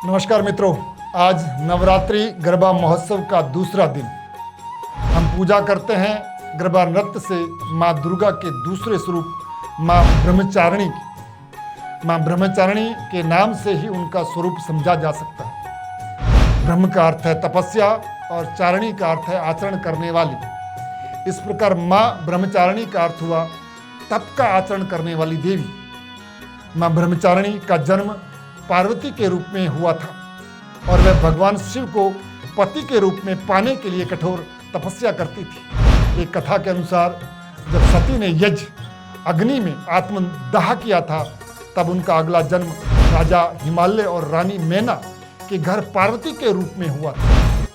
नमस्कार मित्रों, आज नवरात्रि गरबा महोत्सव का दूसरा दिन। हम पूजा करते हैं गरबा नृत्य से माँ दुर्गा के दूसरे स्वरूप माँ ब्रह्मचारिणी की। माँ ब्रह्मचारिणी के नाम से ही उनका स्वरूप समझा जा सकता है। ब्रह्म का अर्थ है तपस्या और चारिणी का अर्थ है आचरण करने वाली। इस प्रकार माँ ब्रह्मचारिणी का अर्थ हुआ तप का आचरण करने वाली देवी। माँ ब्रह्मचारिणी का जन्म पार्वती के रूप में हुआ था और वह भगवान शिव को पति के रूप में पाने के लिए कठोर तपस्या करती थी। एक कथा के अनुसार जब सती ने यज्ञ अग्नि में आत्मदाह किया था, तब उनका अगला जन्म राजा हिमालय और रानी मैना के घर पार्वती के रूप में हुआ था।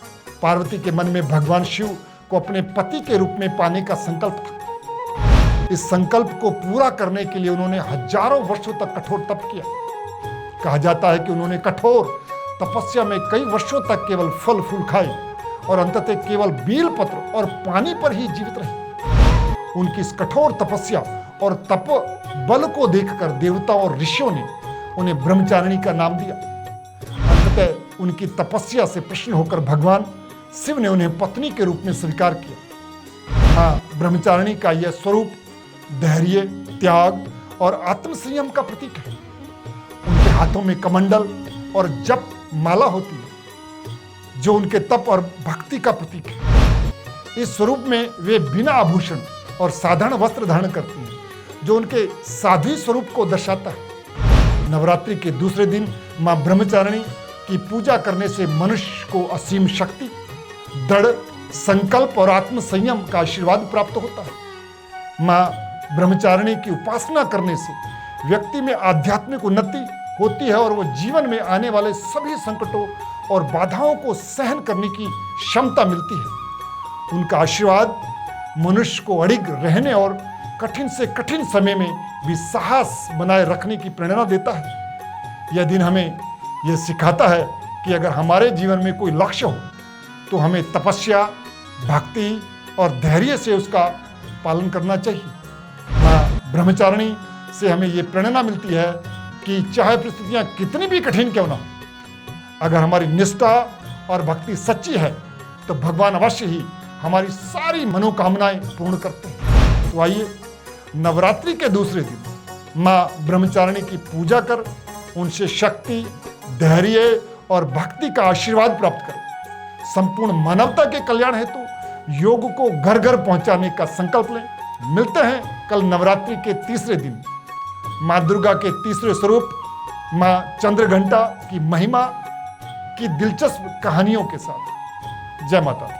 पार्वती के मन में भगवान शिव को अपने पति के रूप में पाने का संकल्प था। इस संकल्प को पूरा करने के लिए उन्होंने हजारों वर्षों तक कठोर तप किया। कहा जाता है कि उन्होंने कठोर तपस्या में कई वर्षों तक केवल फल फूल खाए और अंततः केवल बेल पत्र और पानी पर ही जीवित रहे। उनकी इस कठोर तपस्या और तप बल को देखकर देवता और ऋषियों ने उन्हें ब्रह्मचारिणी का नाम दिया। अंततः उनकी तपस्या से प्रसन्न होकर भगवान शिव ने उन्हें पत्नी के रूप में स्वीकार किया। हाँ, ब्रह्मचारिणी का यह स्वरूप धैर्य, त्याग और आत्मसंयम का प्रतीक है। उनके हाथों में कमंडल और जप माला होती है जो उनके तप और भक्ति का प्रतीक है। इस स्वरूप में वे बिना आभूषण और साधारण वस्त्र धारण करती हैं जो उनके साध्वी स्वरूप को दर्शाता है। नवरात्रि के दूसरे दिन मां ब्रह्मचारिणी की पूजा करने से मनुष्य को असीम शक्ति, दृढ़ संकल्प और आत्मसंयम का आशीर्वाद प्राप्त होता है। मां ब्रह्मचारिणी की उपासना करने से व्यक्ति में आध्यात्मिक उन्नति होती है और वो जीवन में आने वाले सभी संकटों और बाधाओं को सहन करने की क्षमता मिलती है। उनका आशीर्वाद मनुष्य को अडिग रहने और कठिन से कठिन समय में भी साहस बनाए रखने की प्रेरणा देता है। यह दिन हमें यह सिखाता है कि अगर हमारे जीवन में कोई लक्ष्य हो तो हमें तपस्या, भक्ति और धैर्य से उसका पालन करना चाहिए। मां ब्रह्मचारिणी से हमें ये प्रेरणा मिलती है कि चाहे परिस्थितियां कितनी भी कठिन क्यों ना हो, अगर हमारी निष्ठा और भक्ति सच्ची है तो भगवान अवश्य ही हमारी सारी मनोकामनाएं पूर्ण करते हैं। तो आइए नवरात्रि के दूसरे दिन मां ब्रह्मचारिणी की पूजा कर उनसे शक्ति, धैर्य और भक्ति का आशीर्वाद प्राप्त करें। संपूर्ण मानवता के कल्याण हेतु योग को घर घर पहुंचाने का संकल्प लें। मिलते हैं कल नवरात्रि के तीसरे दिन माँ दुर्गा के तीसरे स्वरूप माँ चंद्रघंटा की महिमा की दिलचस्प कहानियों के साथ। जय माता दी।